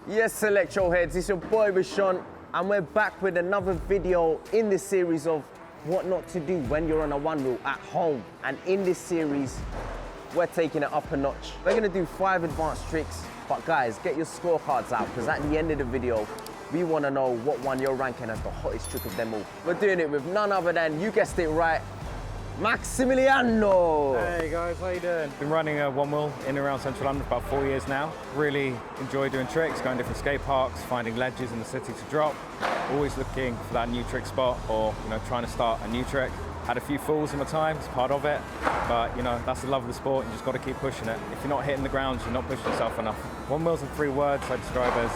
Yes, Electroheads, it's your boy Rashawn, and we're back with another video in this series of what not to do when you're on a one wheel at home. And in this series, we're taking it up a notch. We're gonna do 5 advanced tricks, but guys, get your scorecards out, because at the end of the video, we wanna know what one you're ranking as the hottest trick of them all. We're doing it with none other than, you guessed it right, Maximiliano! Hey guys, how you doing? Been running a one wheel in and around central London for about 4 years now. Really enjoy doing tricks, going to different skate parks, finding ledges in the city to drop. Always looking for that new trick spot or, trying to start a new trick. Had a few falls in my time, it's part of it. But, that's the love of the sport, you just got to keep pushing it. If you're not hitting the ground, you're not pushing yourself enough. One wheel's in 3 words I describe as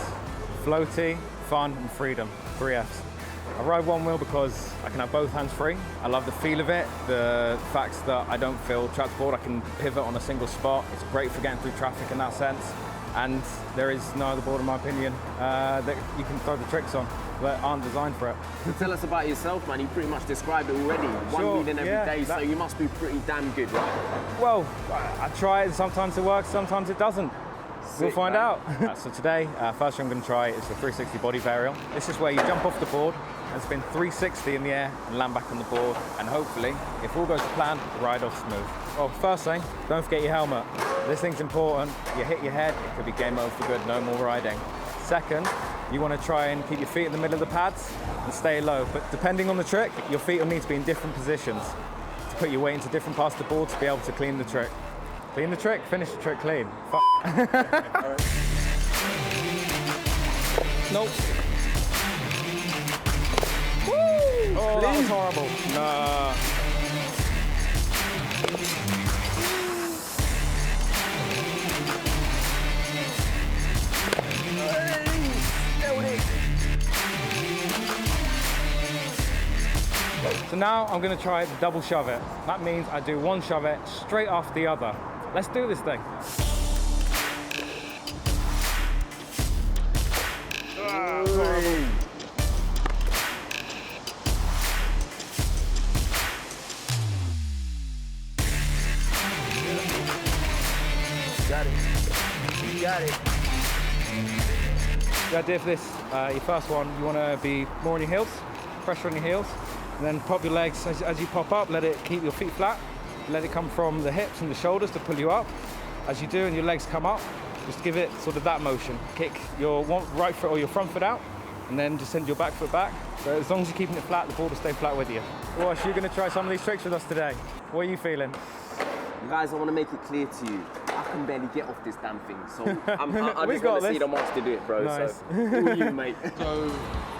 floaty, fun, and freedom. 3 Fs. I ride one wheel because I can have both hands free. I love the feel of it, the fact that I don't feel trapped board. I can pivot on a single spot. It's great for getting through traffic in that sense. And there is no other board, in my opinion, that you can throw the tricks on that aren't designed for it. So tell us about yourself, man. You pretty much described it already. One wheeling every day, so you must be pretty damn good, right? Well, I try it, sometimes it works, sometimes it doesn't. We'll find out. So today, first thing I'm going to try is the 360 body varial. This is where you jump off the board and spin 360 in the air and land back on the board. And hopefully, if all goes to plan, the ride off smooth. Well, first thing, don't forget your helmet. This thing's important. You hit your head, it could be game over for good, no more riding. Second, you want to try and keep your feet in the middle of the pads and stay low. But depending on the trick, your feet will need to be in different positions to put your weight into different parts of the board to be able to clean the trick. Clean the trick, finish the trick clean. Nope. Woo! Oh, that was horrible. Nah. So now I'm going to try the double shove it. That means I do one shove it straight after the other. Let's do this thing. Got it. You got it. The idea for this, your first one, you want to be more on your heels, pressure on your heels, and then pop your legs as you pop up. Let it keep your feet flat. Let it come from the hips and the shoulders to pull you up. As you do and your legs come up, just give it sort of that motion. Kick your right foot or your front foot out, and then just send your back foot back. So as long as you're keeping it flat, the board will stay flat with you. Wash, you're going to try some of these tricks with us today. What are you feeling? Guys, I want to make it clear to you, I can barely get off this damn thing, so I just want to see the monster do it, bro. Nice. So, who are you, mate? So,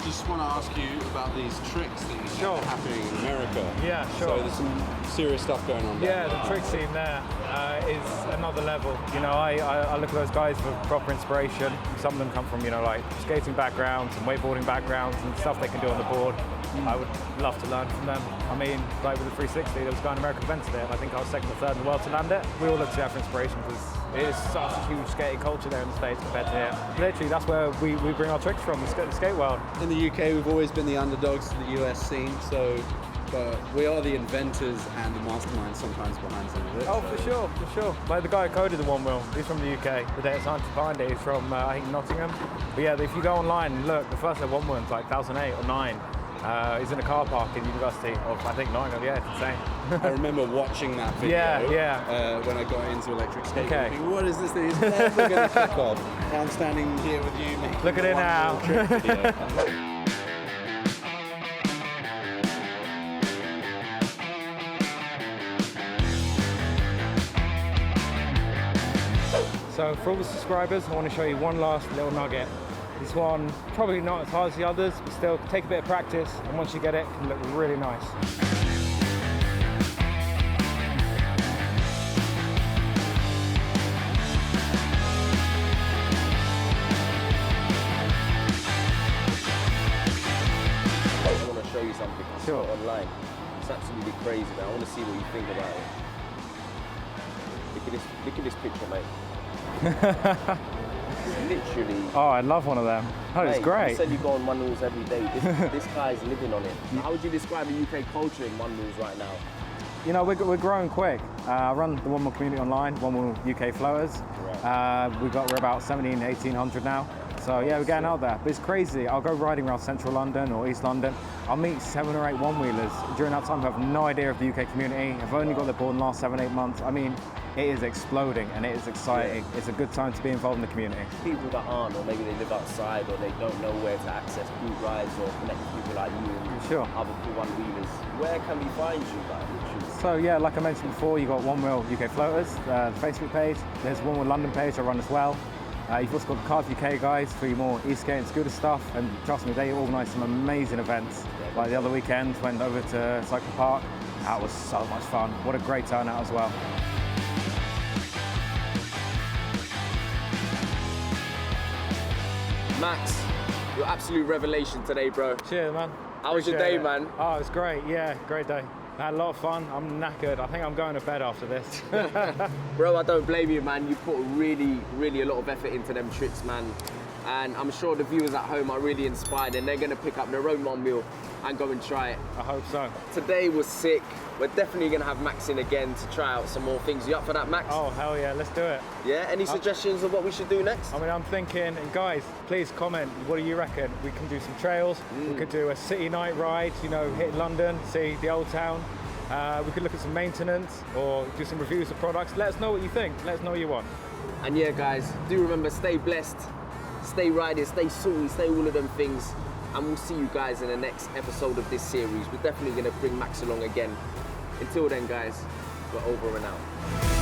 just want to ask you about these tricks that you Sure. have happening in America. Yeah, sure. So there's some serious stuff going on there. Yeah, the trick scene there is another level. I look at those guys for proper inspiration. Some of them come from, like skating backgrounds and wakeboarding backgrounds and stuff they can do on the board. I would love to learn from them. I mean, like with the 360, there was a guy in America who invented it, and I think I was 2nd or 3rd in the world to land it. We all look to that for inspiration because it is such a huge skating culture there in the States compared to here. Literally, that's where we bring our tricks from, the skate world. In the UK, we've always been the underdogs to the US scene, but we are the inventors and the masterminds sometimes behind some of it. Oh, for sure. Like the guy who coded the one wheel, he's from the UK. The data scientist behind it is from, I think, Nottingham. But yeah, if you go online and look, the first one wheel's like 2008 or 9. He's in a car park in University of, I think, Nottingham. Yeah, it's insane. I remember watching that video when I got into electric skating. Okay. Thinking, what is this thing? It's never going to kick off. Now I'm standing here with you making Look at it now. trick video. So for all the subscribers, I want to show you one last little nugget. This one, probably not as hard as the others, but still take a bit of practice, and once you get it, it can look really nice. I want to show you something. I saw it online. It's absolutely crazy, man. I want to see what you think about it. Look at this picture, mate. Literally. Oh, I love one of them. Oh, it's great. You said you go on one wheels every day. This guy's living on it. How would you describe the UK culture in one wheels right now? We're growing quick. I run the One Wheel community online, One Wheel UK Floaters. Right. We're about 1,700, 1,800 now. So yeah, we're getting out there. But it's crazy. I'll go riding around central London or East London. I'll meet 7 or 8 one-wheelers during that time who have no idea of the UK community. I've only got their board in the last 7, 8 months. I mean, it is exploding and it is exciting. Yeah. It's a good time to be involved in the community. People that aren't, or maybe they live outside, or they don't know where to access boot rides or connect with people like you and Sure. other one-wheelers. Where can we find you guys? So yeah, like I mentioned before, you've got Onewheel UK Floaters, the Facebook page. There's Onewheel London page I run as well. You've also got the Cars UK guys for your more e-skate and scooter stuff. And trust me, they organise some amazing events. Like the other weekend, went over to Cycle Park. That was so much fun. What a great turnout as well. Max, you're absolute revelation today, bro. Cheers, man. How was your day, man? Oh, it was great. Yeah, great day. I had a lot of fun. I'm knackered. I think I'm going to bed after this. Bro, I don't blame you, man. You put really a lot of effort into them tricks, man. And I'm sure the viewers at home are really inspired and they're going to pick up their own Onewheel and go and try it. I hope so. Today was sick. We're definitely going to have Max in again to try out some more things. You up for that, Max? Oh, hell yeah. Let's do it. Yeah? Any suggestions of what we should do next? I mean, I'm thinking, and guys, please comment. What do you reckon? We can do some trails. We could do a city night ride, you know, hit London, see the old town. We could look at some maintenance or do some reviews of products. Let us know what you think. Let us know what you want. And yeah, guys, do remember, stay blessed, stay riding, stay salty, stay all of them things. And we'll see you guys in the next episode of this series. We're definitely going to bring Max along again. Until then, guys, we're over and out.